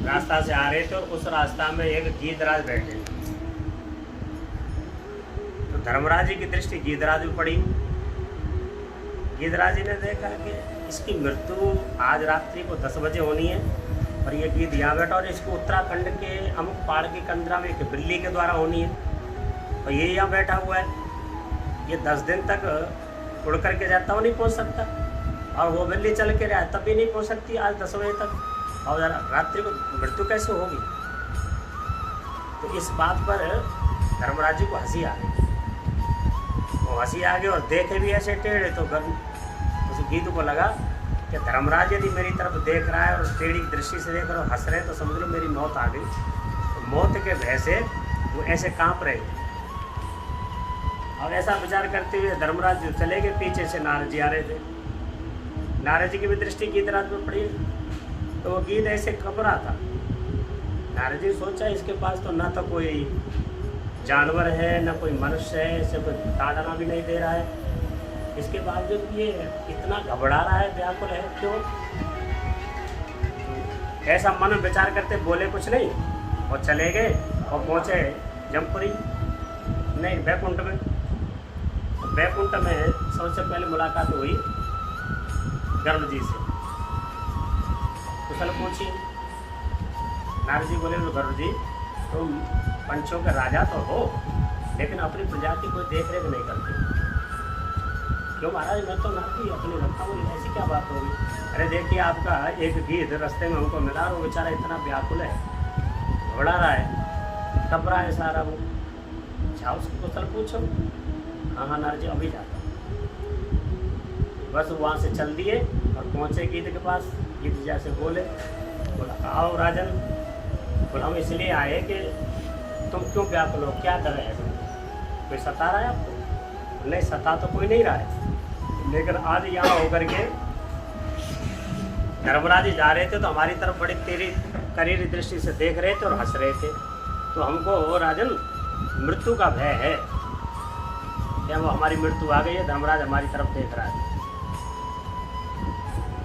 रास्ता से आ रहे थे और उस रास्ता में एक गीदराज बैठे। तो धर्मराज जी की दृष्टि गीदराज में पड़ी। गीदराज जी ने देखा कि इसकी मृत्यु आज रात्रि को 10 बजे होनी है और ये गीद यहाँ बैठा और इसको उत्तराखंड के अमुक पहाड़ की कंदरा में एक बिल्ली के द्वारा होनी है और ये यहाँ बैठा हुआ है। ये 10 दिन तक उड़ करके जाता हो नहीं पहुँच सकता और वो बिल्ली चल के रहा तब भी नहीं पहुँच सकती आज 10 बजे तक और रात्रि को मृत्यु कैसे होगी। तो इस बात पर धर्मराज जी को हंसी आ गई। वो हंसी आ गई और देखे भी ऐसे टेढ़े तो उस गीत को लगा कि धर्मराज यदि मेरी तरफ देख रहा है और टेढ़ी दृष्टि से देख रहा है हंस रहे तो समझ लो मेरी मौत आ गई। तो मौत के भय से वो ऐसे कांप रहे और ऐसा विचार करते हुए धर्मराज जो चले गए। पीछे से नारद जी आ रहे थे। नारद जी की भी दृष्टि गीदराज में पड़ी तो वो गीत ऐसे कब रहा था। नारद जी सोचा इसके पास तो ना तो कोई जानवर है ना कोई मनुष्य है, इसे कोई ताड़ना भी नहीं दे रहा है, इसके बावजूद ये इतना घबरा रहा है, व्याकुल है क्यों। ऐसा मन विचार करते बोले कुछ नहीं और चले गए और पहुँचे जमपुरी नहीं बैकुंठ में। बैकुंठ में सबसे पहले मुलाकात हुई गर्भ जी से। कुशल पूछी। नारद जी बोले गर्भ जी तुम पंचों के राजा तो हो लेकिन अपनी प्रजा की कोई देख रेख नहीं करते। क्यों महाराज मैं तो नाती अपनी रखता हूँ, ऐसी क्या बात होगी। अरे देखिए आपका एक गीत रास्ते में हमको मिला और वो बेचारा इतना व्याकुल है, घबरा रहा है, कब रहा है सारा वो। अच्छा उसको कुशल पूछो। हाँ नारद जी अभी जाता बस वहाँ से चल दिए और पहुँचे गीत के पास। गीत जैसे बोले बोला आओ राजन, बोला हम इसलिए आए कि तुम क्यों व्याकुल हो, क्या कर रहे हैं, कोई सता रहा है आपको। नहीं सता तो कोई नहीं रहा है लेकिन आज यहाँ होकर के धर्मराज जी जा रहे थे तो हमारी तरफ बड़ी तेरी करीरी दृष्टि से देख रहे थे और हंस रहे थे। तो हमको राजन मृत्यु का भय है, क्या वो हमारी मृत्यु आ गई है, धर्मराज हमारी तरफ देख रहा है।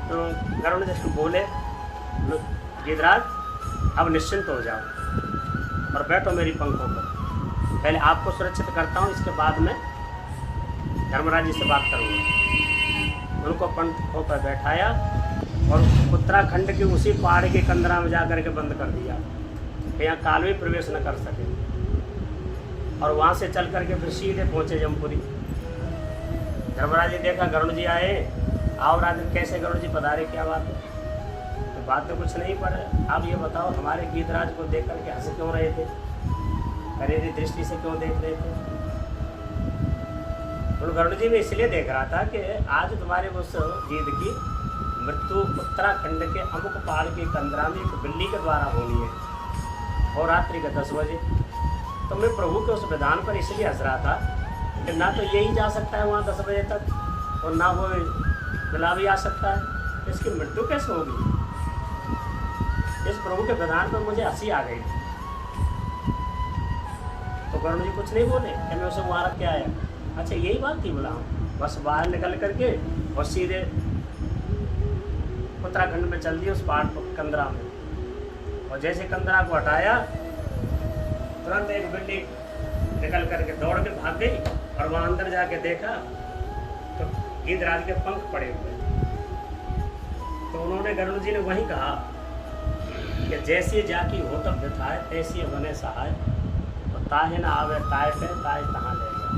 तो गरुड़ जी बोले गीदराज अब निश्चिंत हो जाओ और बैठो मेरी पंखों पर, पहले आपको सुरक्षित करता हूँ, इसके बाद में धर्मराज जी से बात करूँगा। उनको पंखों पर बैठाया और उत्तराखंड की उसी पहाड़ की कंदरा में जा के बंद कर दिया कि यहाँ काल भी प्रवेश न कर सके। और वहाँ से चल करके फिर सीधे पहुँचे जमपुरी। धर्मराज जी देखा गरुड़ जी आए, आओ राजन कैसे गरुड़ जी पधारे, क्या बात है। तो बात तो कुछ नहीं पर आप ये बताओ हमारे गीतराज को देख करके हंस क्यों रहे थे, करीबी दृष्टि से क्यों देख रहे थे। तो गरुड़ जी में इसलिए देख रहा था कि आज तुम्हारे उस गीत की मृत्यु उत्तराखंड के अमुक पहाड़ की कंदरा में एक बिल्ली के द्वारा होनी है और रात्रि के 10 बजे। तो मैं प्रभु के उस विधान पर इसलिए हंस रहा था कि ना तो यही जा सकता है वहाँ 10 बजे तक और ना वो मिला भी आ सकता है, इसकी मृत्यु कैसे होगी। इस प्रभु के विधान पर मुझे हंसी आ गई। तो गरुड़ जी कुछ नहीं बोले कि मैं उसे वहाँ रख के आया। अच्छा यही बात थी, बोला बस बाहर निकल करके और सीधे उत्तराखंड में चल दिए उस पहाड़ पर कंदरा में। और जैसे कंदरा को हटाया तुरंत एक बिल्ली निकल करके दौड़ के भाग गई और वहाँ अंदर जाके देखा तो गीदराज के पंख पड़े हुए। तो उन्होंने गरुड़ जी ने वही कहा कि जैसी जाकी हो तब बिठाए तैसी बने सहाय, तो ताहे न आवे ताए पे ताए तहाँ ले जाए।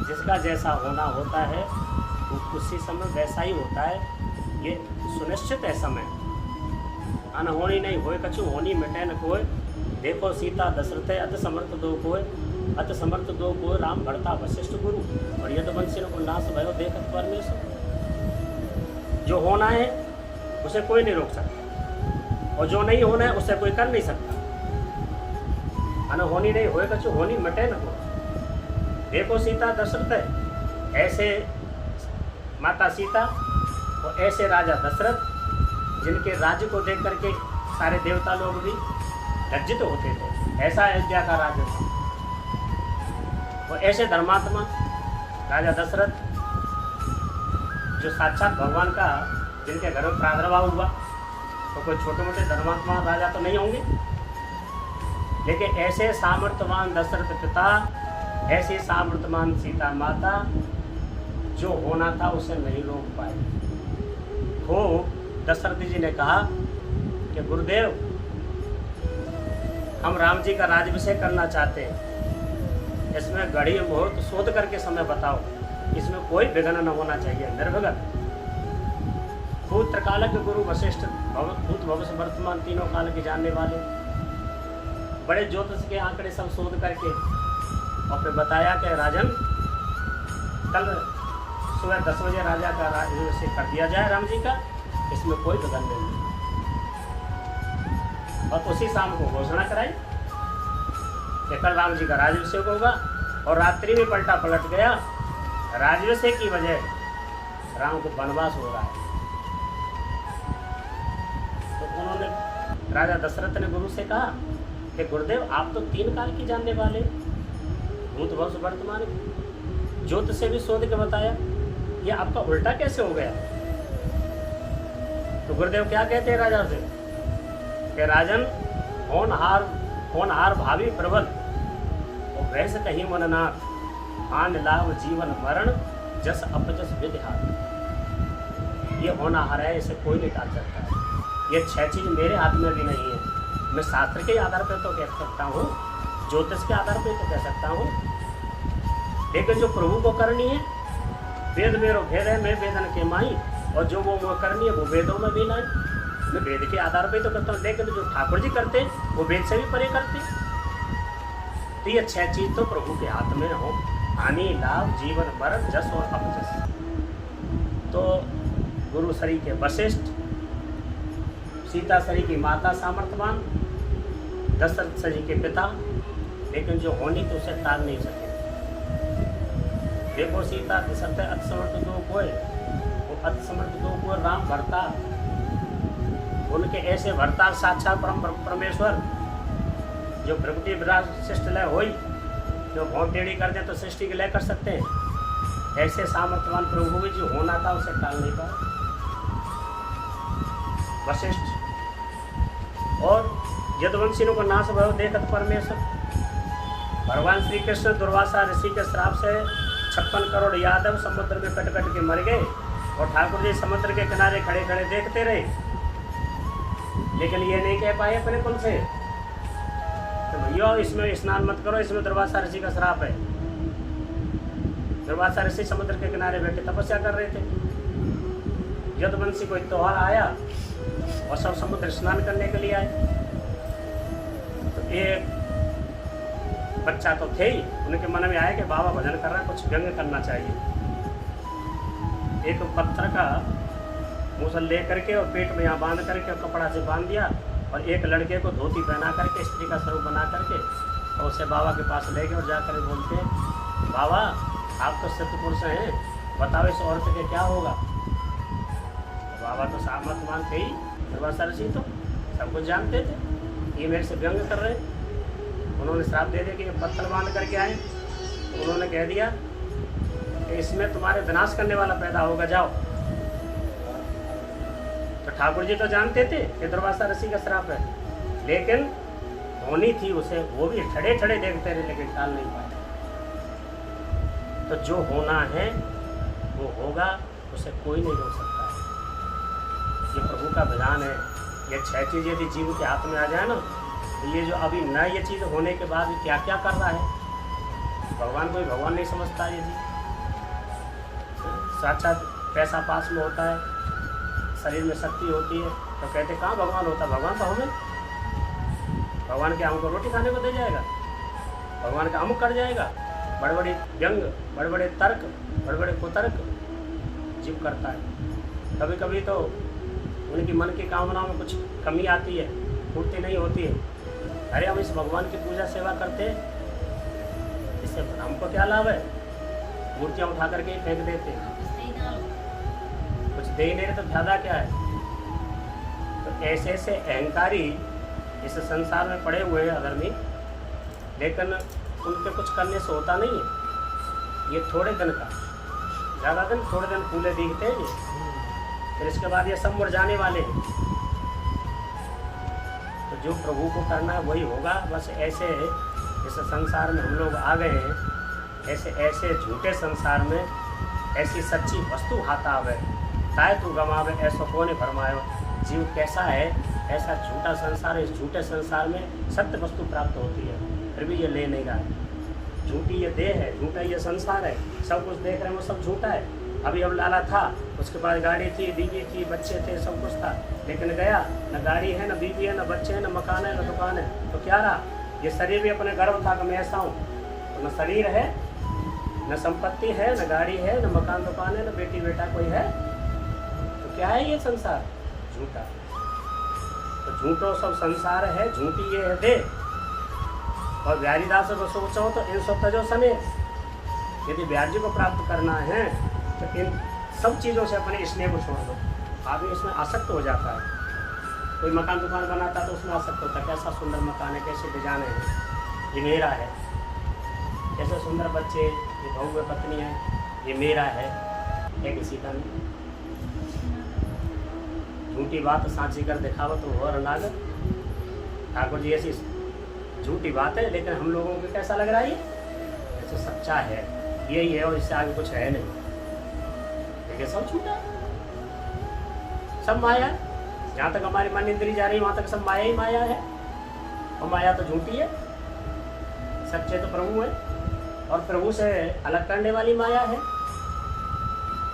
जिसका जैसा होना होता है वो उसी समय वैसा ही होता है, ये सुनिश्चित है समय। अनहोनी नहीं होए कछु होनी मिटे न कोय, देखो सीता दशरथ अत समर्थ दो कोय, अत समर्थ दो कोय राम भरता वशिष्ठ गुरु, और यदुवंशी को नाश भयो देखत परमेश्वर। जो होना है उसे कोई नहीं रोक सकता और जो नहीं होना है उसे कोई कर नहीं सकता। अनहोनी नहीं होए कछु होनी मिटे न कोय। देखो सीता दशरथ ऐसे माता सीता और ऐसे राजा दशरथ जिनके राज्य को देख करके सारे देवता लोग भी लज्जित होते थे, ऐसा अयोध्या का राज्य था। और ऐसे धर्मात्मा राजा दशरथ जो साक्षात भगवान का जिनके घर में प्रादुर्भाव हुआ तो कोई छोटे मोटे धर्मात्मा राजा तो नहीं होंगे, लेकिन ऐसे सामर्थ्यवान दशरथ पिता, ऐसी सामर्थ्यवान सीता माता, जो होना था उसे नहीं रोक पाए। हो दशरथ जी ने कहा कि गुरुदेव, हम राम जी का राज्याभिषेक करना चाहते हैं, इसमें घड़ी मुहूर्त शोध करके समय बताओ, इसमें कोई विघ्न न होना चाहिए, निर्विघ्न। भूत त्रिकालज्ञ गुरु वशिष्ठ, भूत भविष्य वर्तमान तीनों काल के जानने वाले, बड़े ज्योतिष के आंकड़े सब शोध करके और फिर बताया कि राजन, कल सुबह 10 बजे राजा का राज्याभिषेक कर दिया जाए राम जी का, इसमें कोई विघ्न नहीं है। और उसी शाम को घोषणा कराई कि कल राम जी का राज्याभिषेक होगा, और रात्रि में पलटा पलट गया, राज्याभिषेक की वजह राम को वनवास हो रहा है। तो उन्होंने, राजा दशरथ ने गुरु से कहा कि गुरुदेव, आप तो 3 काल की जानने वाले, भूत भविष्य वर्तमान, ज्योतिष से भी शोध के बताया, ये आपका उल्टा कैसे हो गया? तो गुरुदेव क्या कहते हैं राजा से कि राजन, होनहार भावी प्रबल, और वैसे कहीं मननाथ, हान लाभ जीवन मरण, जस अपजस विद्या। ये होनहार है, इसे कोई नहीं टाल सकता है। ये 6 चीज मेरे हाथ में भी नहीं है। मैं शास्त्र के आधार पर तो कह सकता हूँ, ज्योतिष के आधार पर तो कह सकता हूँ, लेकिन जो प्रभु को करनी है, वेद मेरो भेद है, मैं वेदन के माई, और जो वो करनी है वो वेदों में भी नहीं, मैं वेद के आधार पर तो करता हूँ, लेकिन जो ठाकुर जी करते हैं वो वेद से भी परे करते हैं। तो ये 6 चीज तो प्रभु के हाथ में हो, हानि लाभ जीवन मरण जस और अपजस। तो गुरु शरी के वशिष्ठ, सीता शरी की माता सामर्थ्यवान, दशरथ शरी के पिता, लेकिन जो होनी तो उसे टाल नहीं सके। देखो सीता दशरथ अतिसमर्थ दो कोय, वो अतिसमर्थ दो कोय राम भरता, उनके ऐसे भरता साक्षात परमेश्वर, जो प्रकृति विराट सृष्टि लय होई, जो भौं टेढ़ी कर दे तो सृष्टि के लय कर सकते हैं। ऐसे सामर्थ्यवान प्रभु भी जो होना था उसे टाल नहीं पाए। वशिष्ठ और यदुवंशियों को नाश भयो देखत परमेश्वर, भगवान श्री कृष्ण दुर्वासा ऋषि के श्राप से 56 करोड़ यादव समुद्र में कट कट के मर गए, और ठाकुर जी समुद्र के किनारे खड़े खड़े देखते रहे, लेकिन ये नहीं कह पाए अपने कुल से तो भैया इसमें स्नान मत करो, इसमें दुर्वासा ऋषि का श्राप है। दुर्वासा ऋषि समुद्र के किनारे बैठे तपस्या कर रहे थे। यदुवंशी कोई त्योहार आया और सब समुद्र स्नान करने के लिए आए, तो एक बच्चा तो थे ही, उनके मन में आया कि बाबा भजन कर रहा है, कुछ व्यंग करना चाहिए। एक पत्थर का मूसल ले करके और पेट में यहाँ बांध करके और कपड़ा से बांध दिया, और एक लड़के को धोती पहना करके स्त्री का स्वरूप बना करके और उसे बाबा के पास ले गए, और जाकर बोलते हैं, बाबा आप तो सिद्ध पुरुष हैं, बताओ इस औरत के क्या होगा। तो बाबा तो सामर्थ्यवान थे ही, दुर्वासा ऋषि तो सब कुछ जानते थे, ये मेरे से व्यंग कर रहे हैं। उन्होंने श्राप दे दिया कि पत्थर बांध करके आए, तो उन्होंने कह दिया कि इसमें तुम्हारे विनाश करने वाला पैदा होगा, जाओ। तो ठाकुर जी तो जानते थे कि दुर्वासा ऋषि का श्राप है, लेकिन होनी थी उसे, वो भी ठड़े ठड़े देखते रहे, लेकिन टाल नहीं पाए। तो जो होना है वो होगा, उसे कोई नहीं रोक सकता है। ये प्रभु का विधान है। ये 6 चीज़ यदि जीव के हाथ में आ जाए ना, तो ये जो अभी न ये चीज़ होने के बाद क्या क्या कर रहा है, भगवान को भी भगवान नहीं समझता। ये जी साक्षात पैसा पास में होता है, शरीर में शक्ति होती है, तो कहते कहाँ भगवान होता, भगवान तो हमें, भगवान के हमको रोटी खाने को दे जाएगा, भगवान का अमुक कर जाएगा। बड़े बड़े व्यंग, बड़े बड़े तर्क, बड़े बड़े कुतर्क जीव करता है। कभी कभी तो उनकी मन की कामनाओं में कुछ कमी आती है, पूर्ति नहीं होती है। अरे हम इस भगवान की पूजा सेवा करते हैं, इससे हमको क्या लाभ है? मूर्तियाँ उठा करके ही फेंक देते हैं, कुछ दे ही नहीं रहे तो ज़्यादा क्या है। तो ऐसे ऐसे अहंकारी इस संसार में पड़े हुए हैं अधर्मी, लेकिन उनके कुछ करने से होता नहीं है। ये थोड़े दिन का, ज़्यादा दिन, थोड़े दिन फूले दिखते हैं, फिर इसके बाद ये सब मुड़ जाने वाले हैं। तो जो प्रभु को करना है वही होगा। बस ऐसे इस संसार में हम लोग आ गए हैं, ऐसे ऐसे झूठे संसार में ऐसी सच्ची वस्तु हाथ आवे ताए तू गमावे ऐसा कौन फरमायो। जीव कैसा है, ऐसा झूठा संसार, इस झूठे संसार में सत्य वस्तु प्राप्त होती है, फिर भी ये ले नहीं रहा। झूठी ये देह है, झूठा ये संसार है, सब कुछ देख रहे हैं वो सब झूठा है। अभी अब लाला था, उसके पास गाड़ी थी, बीवी थी, बच्चे थे, सब कुछ था, लेकिन गया न गाड़ी है, न बीवी है, न बच्चे हैं, न मकान है, न दुकान है, तो क्या रहा। ये शरीर भी अपने गर्व था कि मैं ऐसा हूँ, तो न शरीर है, न संपत्ति है, न गाड़ी है, न मकान दुकान है, न बेटी बेटा कोई है, तो क्या है ये संसार, झूठा। तो झूठो सब संसार है, झूठी ये है देह। और बिहारीदास को सोचो तो इन सब तजो सने, यदि बिहार जी को प्राप्त करना है तो इन सब चीज़ों से अपने स्नेह को छोड़ दो। आदमी इसमें आसक्त हो जाता है। कोई मकान दुकान बनाता तो उसमें आसक्त होता है, कैसा सुंदर मकान है, कैसे डिजाइन है, ये मेरा है, कैसे सुंदर बच्चे, ये बहू है, पत्नी है, ये मेरा है किसी का नहीं। झूठी बात सांची कर दिखावत तो और नागर। ठाकुर जी ऐसी झूठी बात है, लेकिन हम लोगों को कैसा लग रहा है, ये ऐसा सच्चा है, यही है और इससे आगे कुछ है नहीं, लेकिन सब झूठा, सब माया। जहाँ तक हमारी मन इंद्री जा रही है वहाँ तक सब माया ही माया है, और माया तो झूठी है, सच्चे तो प्रभु है, और प्रभु से अलग करने वाली माया है।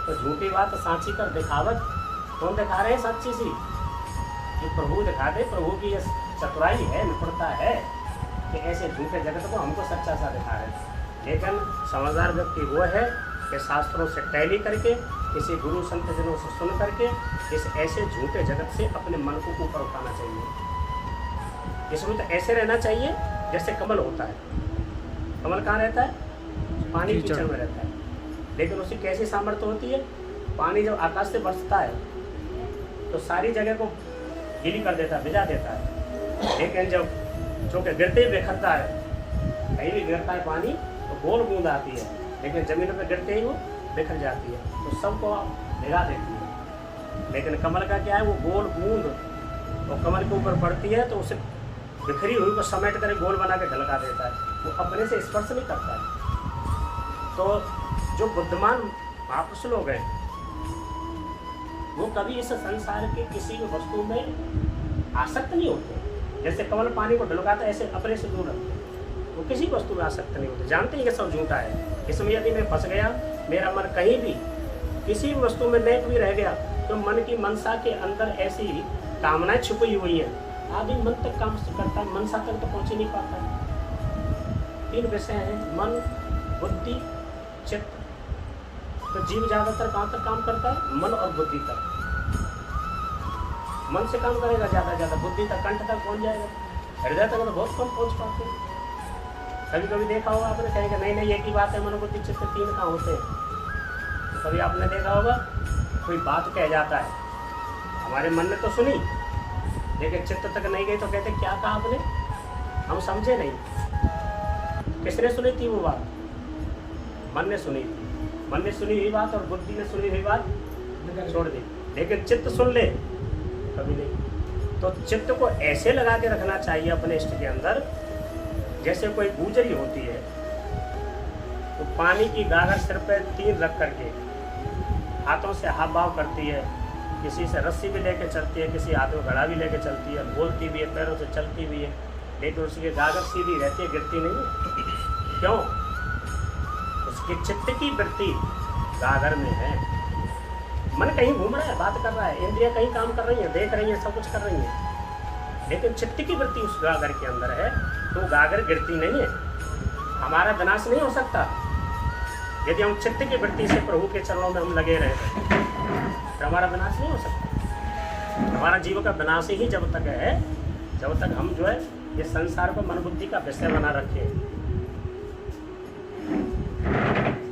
तो झूठी बात सांची कर दिखावत, कौन दिखा रहे हैं सच्ची सी, कि प्रभु दिखा दे। प्रभु की ये चतुराई है, निपुणता है कि ऐसे झूठे जगत को हमको सच्चा सा दिखा रहे हैं। लेकिन समझदार व्यक्ति वो है कि शास्त्रों से टैली करके, किसी गुरु संत जनों से सुन करके इस ऐसे झूठे जगत से अपने मन को ऊपर उठाना चाहिए। इसमें तो ऐसे रहना चाहिए जैसे कमल होता है। कमल कहाँ रहता है, पानी के कीचड़ में रहता है, लेकिन उसकी कैसी सामर्थ्य होती है, पानी जब आकाश से बरसता है तो सारी जगह को गीली कर देता है, भिजा देता है। लेकिन जब चूँकि गिरते ही बिखरता है, कहीं भी गिरता है पानी तो गोल बूंद आती है, लेकिन ज़मीन पर गिरते ही वो बिखर जाती है, तो सबको भिगा देती है। लेकिन कमल का क्या है, वो गोल बूंद और कमल के ऊपर पड़ती है तो उसे बिखरी हुई को समेट कर गोल बना के ढलका देता है, वो अपने से स्पर्श नहीं करता है। तो जो बुद्धिमान महापुरुष लोग हैं वो कभी इस संसार के किसी भी वस्तु में आसक्त नहीं होते। जैसे कमल पानी को ढलकाता है ऐसे अपने से दूर रखते हैं, वो किसी वस्तु में आसक्त नहीं होते, जानते हैं कि सब झूठा है। इसमें यदि मैं फंस गया, मेरा मन कहीं भी किसी भी वस्तु में नेक भी रह गया, तो मन की मनसा के अंदर ऐसी कामनाएं छुपी हुई है, आदमी मन तक काम करता है, मनसा तक तो पहुँच ही नहीं पाता है। 3 विषय हैं, मन, बुद्धि, चित्त। तो जीव ज़्यादातर कहाँ तक काम करता है, मन और बुद्धि तक। मन से काम करेगा ज़्यादा, बुद्धि तक, कंठ तक पहुँच जाएगा, हृदय तक तो बहुत कम पहुँच पाते हैं। कभी कभी देखा होगा आपने, कहेंगे नहीं नहीं एक ही बात है, मन बुद्धि चित्त 3 कहाँ होते हैं। तो कभी आपने देखा होगा कोई बात कह जाता है, हमारे मन ने तो सुनी लेकिन चित्त तक नहीं गई, तो कहते क्या कहा आपने, हम समझे नहीं। किसने सुनी थी वो बात, मन ने सुनी थी। मन ने सुनी हुई बात और बुद्धि ने सुनी हुई बात छोड़ दी, लेकिन चित्त सुन ले कभी नहीं। तो चित्त को ऐसे लगा के रखना चाहिए अपने इष्ट के अंदर, जैसे कोई गुजरी होती है तो पानी की गागर सिर पे 3 रख करके हाथों से हाव भाव करती है, किसी से रस्सी भी लेके चलती है, किसी हाथ में घड़ा भी लेके चलती है, बोलती भी है, पैरों से चलती भी है, लेकिन उसकी गागर सीधी रहती है, गिरती नहीं है। क्यों, उसके चित्त की वृत्ति गागर में है। मन कहीं घूम रहा है, बात कर रहा है, इंद्रियां कहीं काम कर रही हैं, देख रही हैं, सब कुछ कर रही हैं, लेकिन चित्त की वृत्ति उस गागर के अंदर है, तो गागर गिरती नहीं है। हमारा विनाश नहीं हो सकता यदि हम चित्त की वृत्ति से प्रभु के चरणों में हम लगे रहे, तो हमारा विनाश नहीं हो सकता। हमारा जीव का विनाश ही जब तक है, जब तक हम जो है ये संसार को मन बुद्धि का विषय बना रखे।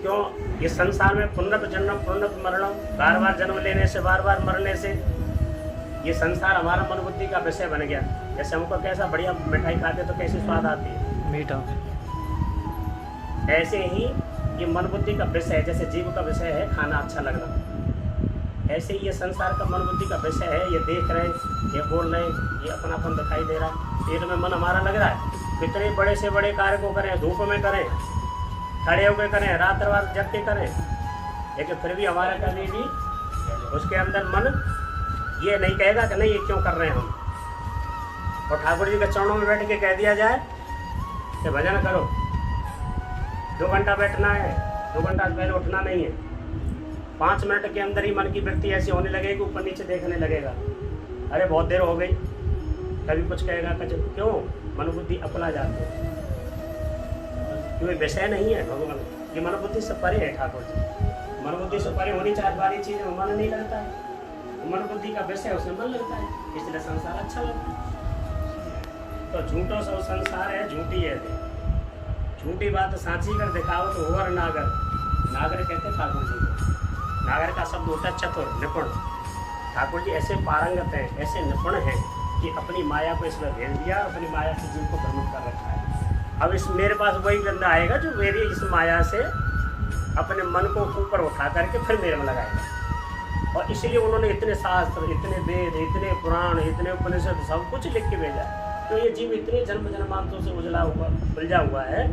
क्यों, ये संसार में पुनर्जन्म पुनर्मरणम, बार बार जन्म लेने से, बार बार मरने से ये संसार हमारा मन बुद्धि का विषय बन गया। जैसे हमको कैसा बढ़िया मिठाई खाते तो कैसी स्वाद आती है, मीठा, ऐसे ही ये मन बुद्धि का विषय है। जैसे जीव का विषय है खाना अच्छा लगना, ऐसे ही ये संसार का मन बुद्धि का विषय है। ये देख रहे हैं, ये बोल रहे हैं, ये अपनापन दिखाई दे रहा है, पेट में मन हमारा लग रहा है। कितने बड़े से बड़े कार्य को करें, धूप में करें, खड़े होकर करें, रात रात जग के करें, लेकिन फिर भी हमारा कभी भी उसके अंदर मन ये नहीं कहेगा कि नहीं ये क्यों कर रहे हैं हम। और ठाकुर जी के चरणों में बैठ के कह दिया जाए कि भजन करो, 2 घंटा बैठना है, 2 घंटा पहले उठना नहीं है, 5 मिनट के अंदर ही मन की वृत्ति ऐसी होने लगेगी, ऊपर नीचे देखने लगेगा, अरे बहुत देर हो गई, कभी कुछ कहेगा कभी क्यों, मन बुद्धि अपना जाते हैं। क्योंकि विषय नहीं है भगवान, ये मन बुद्धि से परे है। ठाकुर जी मन बुद्धि से परे होनी चाहिए वाली चीज में मन नहीं लगता है, मन बुद्धि का विषय उसमें मन लगता है, इसलिए संसार अच्छा लगता है। तो झूठो सब संसार है, झूठी है, झूठी बात सांची कर दिखाओ तो होवर नागर। नागर कहते हैं ठाकुर जी को, नागर का शब्द होता है चतुर, निपुण। ठाकुर जी ऐसे पारंगत हैं, ऐसे निपुण हैं कि अपनी माया को इसमें भेज दिया, अपनी माया से जीव को भ्रमित कर रखा है। अब इस मेरे पास वही बंदा आएगा जो मेरी इस माया से अपने मन को ऊपर उठा करके फिर मेरे में लगाएगा। और इसलिए उन्होंने इतने शास्त्र, इतने वेद, इतने पुराण, इतने उपनिषद सब कुछ लिख के भेजा। तो ये जीव इतने जन्म जन्मांतरों से उलझा हुआ है।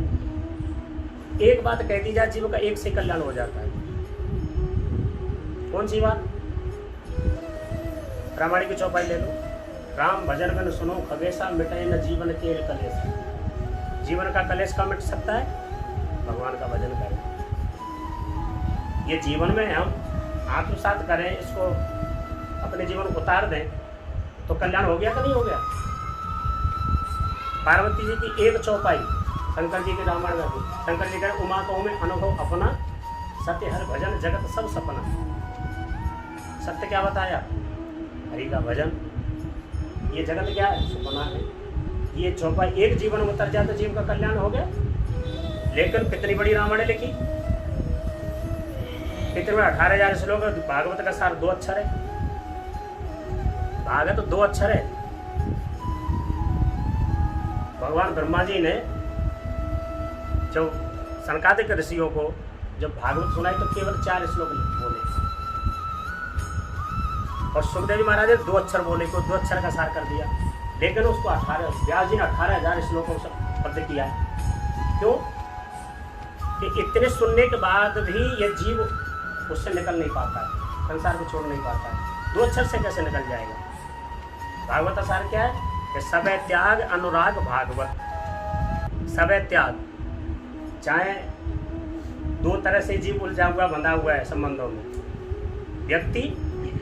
एक बात कह दी जाए, जीव का एक से कल्याण हो जाता है। कौन सी बात? रामायण की चौपाई ले लो, राम भजन में सुनो खगेशा, मिटाए न जीवन के कलेश। जीवन का कलेश का मिट सकता है? भगवान का भजन करें। ये जीवन में हम आत्मसात करें, इसको अपने जीवन को उतार दें तो कल्याण हो गया कि नहीं हो गया? पार्वती जी की एक चौपाई, शंकर जी के रामायण में भी शंकर जी कह उमा को में अनुभव अपना, सत्य हर भजन जगत सब सपना। सत्य क्या बताया? हरि का भजन। ये जगत क्या है? सपना है। ये चौपाई एक जीवन में उतर जाए तो जीव का कल्याण हो गया। लेकिन कितनी बड़ी रामायण लिखी, कितने बड़ा 18,000 श्लोक। भागवत का सार 2 अक्षर है, भागवत 2 अक्षर है। भगवान ब्रह्मा जी ने जब सनकादिक ऋषियों को जब भागवत सुनाई तो केवल 4 श्लोक बोले, और सुखदेव जी महाराज ने 2 अक्षर बोले को 2 अक्षर का सार कर दिया। लेकिन उसको 18 व्यास जी ने 18,000 श्लोकों से पद किया है। क्यों? कि इतने सुनने के बाद भी ये जीव उससे निकल नहीं पाता है, संसार को छोड़ नहीं पाता है। 2 अक्षर से कैसे निकल जाएगा? भागवत का सार क्या है? कि सबे त्याग अनुराग भागवत। सबे त्याग, चाहे 2 तरह से जीव उलझा हुआ बंधा हुआ है संबंधों में, व्यक्ति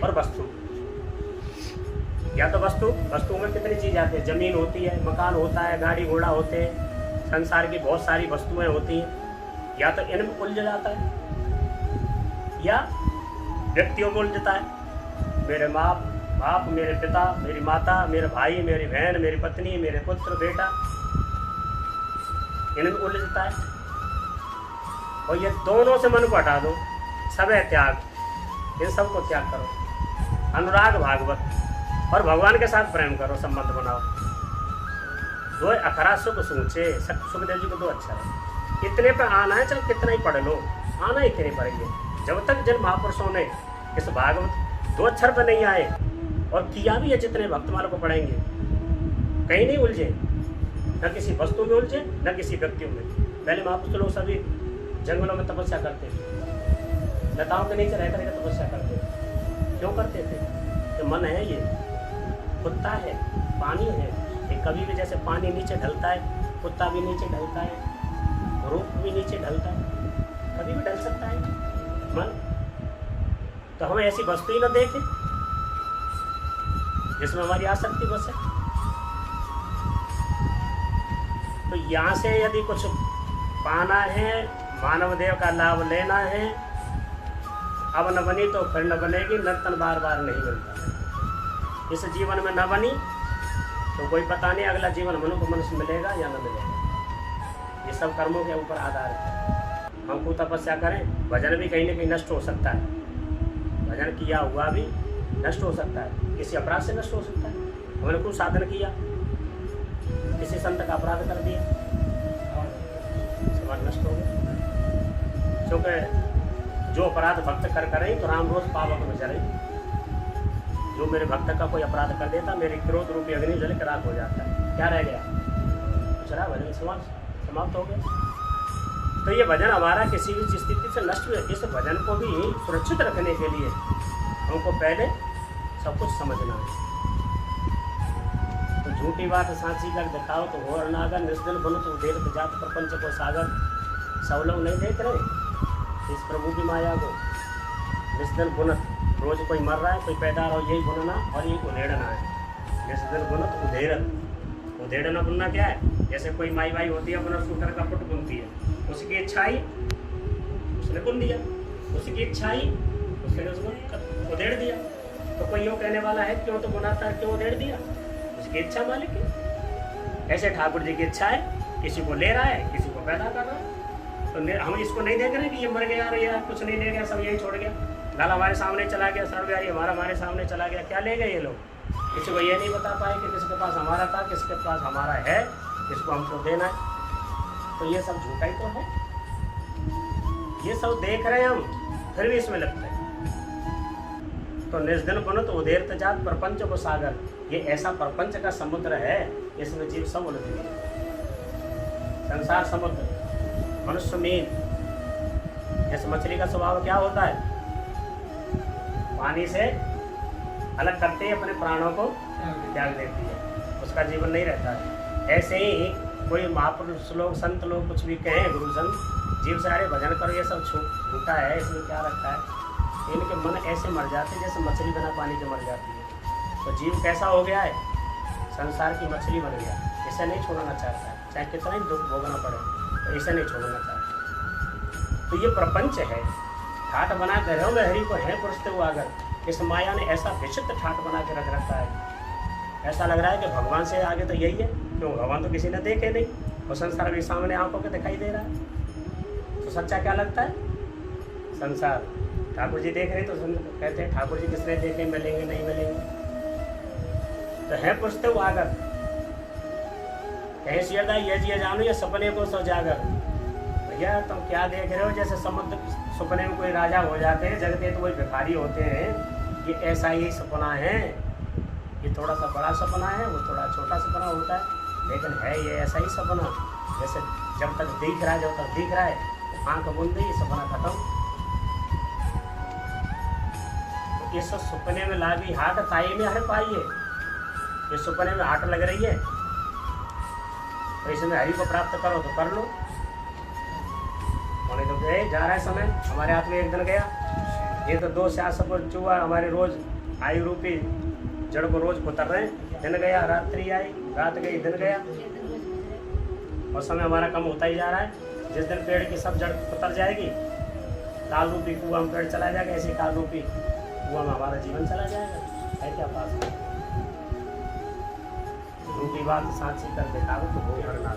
और वस्तु। या तो वस्तु में कितनी चीज आती है, जमीन होती है, मकान होता है, गाड़ी घोड़ा होते हैं, संसार की बहुत सारी वस्तुएं होती हैं। या तो इनमें उलझ जाता है या व्यक्तियों को उलझता है। मेरे बाप, मेरे पिता, मेरी माता, मेरे भाई, मेरी बहन, मेरी पत्नी, मेरे पुत्र, बेटा, इनमें उलझता है। और ये दोनों से मन को हटा दो, सब है त्याग, इन सब को त्याग करो, अनुराग भागवत, और भगवान के साथ प्रेम करो, संबंध बनाओ। 2 अखरा सुख सूचे, सुखदेव जी को 2 अक्षर है। इतने पर आना है, चाहे कितना ही पढ़ लो, आना ही नहीं पड़ेंगे। जब तक जिन महापुरुषों ने इस भागवत 2 अक्षर पर नहीं आए और किया भी है, जितने भक्तमालों को पढ़ेंगे, कहीं नहीं उलझे, न किसी वस्तु में उलझे, न किसी व्यक्तियों में। पहले महापुरुष लोग सभी जंगलों में तपस्या करते थे, लताओं के नीचे रह करके तपस्या करते थे। क्यों करते थे? कि मन है, ये कुत्ता है, पानी है, ये कभी भी जैसे पानी नीचे ढलता है, कुत्ता भी नीचे ढलता है, रूप भी नीचे ढलता है, कभी भी ढल सकता है मन। तो हमें ऐसी वस्तु ही न देखें जिसमें हमारी आसक्ति बस है। तो यहाँ से यदि कुछ पाना है, मानव देव का लाभ लेना है, अब न बनी तो फिर न बनेगी, नर्तन बार बार नहीं बनता। इस जीवन में न बनी तो कोई पता नहीं अगला जीवन मनुष्य मिलेगा या न मिलेगा। ये सब कर्मों के ऊपर आधारित है। हम को तपस्या करें, भजन भी कहीं न कहीं नष्ट हो सकता है, भजन किया हुआ भी नष्ट हो सकता है, किसी अपराध से नष्ट हो सकता है। हमने कुछ साधन किया, किसी संत का अपराध कर दिया और समाज नष्ट हो गया। क्योंकि जो अपराध भक्त कर करें तो राम रोज पावक में चले। जो मेरे भक्त का कोई अपराध कर देता, मेरे क्रोध रूपी अग्नि जल के राख हो जाता है। क्या रह गया? चला भजन समाप्त हो गया। तो ये भजन हमारा किसी भी स्थिति से नष्ट हुए। इस भजन को भी सुरक्षित रखने के लिए हमको पहले सब कुछ समझना है। तो झूठी बात सांची कर दिखाओ तो हो अनागर, निर्जल बनो तो उदेर जात प्रपंच को सागर। सब लोग नहीं देख रहे इस प्रभु की माया को। निर्जल गुणत, रोज कोई मर रहा है, कोई पैदा हो, यही बुनना और यही उधेड़ना है। निर्जल गुणत उधेड़न, उधेड़ना बुनना क्या है? जैसे कोई माई बाई होती है, अपना सूटर का पुट बुनती है, उसकी इच्छा आई उसने बुन दिया, उसकी इच्छा आई उसने उसको उधेड़ दिया। तो कोई यूँ कहने वाला है क्यों तो बुनाता है, क्यों उधेड़ दिया? उसकी इच्छा मालिक है। ऐसे ठाकुर जी की इच्छा है, किसी को ले रहा है, किसी को पैदा कर रहा है। तो हम इसको नहीं देख रहे कि ये मर गया और ये कुछ नहीं ले गया, सब यही छोड़ गया। लाल हमारे सामने चला गया, सड़ गया, ये हमारे सामने चला गया। क्या ले गए ये लोग? किसी को ये नहीं बता पाए कि किसके पास हमारा था, किसके पास हमारा है, किसको हमको देना है। तो ये सब झूठा ही तो है। ये सब देख रहे हैं हम, फिर भी इसमें लगता है। तो निर्जन बनो तो उदेरत जात प्रपंच को सागर। ये ऐसा प्रपंच का समुद्र है, इसमें जीव सब उलझ गए। संसार समुद्र, मनुष्य मीन। जैसे मछली का स्वभाव क्या होता है? पानी से अलग करते ही अपने प्राणों को त्याग देती है, उसका जीवन नहीं रहता है। ऐसे ही कोई महापुरुष लोग, संत लोग कुछ भी कहें, गुरु संत, जीव से अरे भजन करो, ये सब झूठा है, इसमें क्या रखा है? इनके मन ऐसे मर जाते हैं जैसे मछली बिना पानी के मर जाती है। तो जीव कैसा हो गया है? संसार की मछली बन गया। इसे नहीं छोड़ना चाहता है, चाहे कितना ही दुख भोगना पड़े, तो इसे नहीं छोड़ना चाहता। तो ये प्रपंच है, ठाट बना के रहो मैं हरि को है पुरुषते हुआ। अगर इस माया ने ऐसा विचित्र ठाट बना के रख रखा है, ऐसा लग रहा है कि भगवान से आगे तो यही है। क्यों? भगवान तो किसी ने देखे नहीं, और संसार भी सामने आंखों के दिखाई दे रहा है। तो सच्चा क्या लगता है? संसार। ठाकुर जी देख रहे तो कहते हैं ठाकुर जी किसने देखे, मिलेंगे नहीं मिलेंगे। तो है पुरुषते हुआ आगर, कहीं सियरदा ये जी जानो ये सपने को सो जागर। भैया तुम क्या देख रहे हो? जैसे समुद्र सपने में कोई राजा हो जाते हैं, जगते तो वही भिखारी होते हैं। ये ऐसा ही सपना है, ये थोड़ा सा बड़ा सपना है, वो थोड़ा छोटा सपना होता है, लेकिन है ये ऐसा ही सपना। जैसे जब तक दिख रहा है, जब तक दिख रहा है, आंख बंद गई, सपना खत्म। तो इस सपने में लागी हाट ताई में हर पाइए। ये सपने में हाट लग रही है, तो इसमें हरि को प्राप्त करो तो कर लो। होने तो गए, जा रहा है समय, हमारे हाथ में एक दिन गया। ये तो 2 शासक चुआ हमारे रोज आयु रूपी जड़ को रोज उतर रहे हैं। दिन गया, रात्रि आई, रात गई, दिन गया, और समय हमारा कम होता ही जा रहा है। जिस दिन पेड़ की सब जड़ उतर जाएगी, काल रूपी कुआं में पेड़ चला जाएगा, ऐसे काल रूपी कुआं में हमारा जीवन चला जाएगा। है क्या पास? झूठी बात सांची कर दिखाओ तो वो हरना।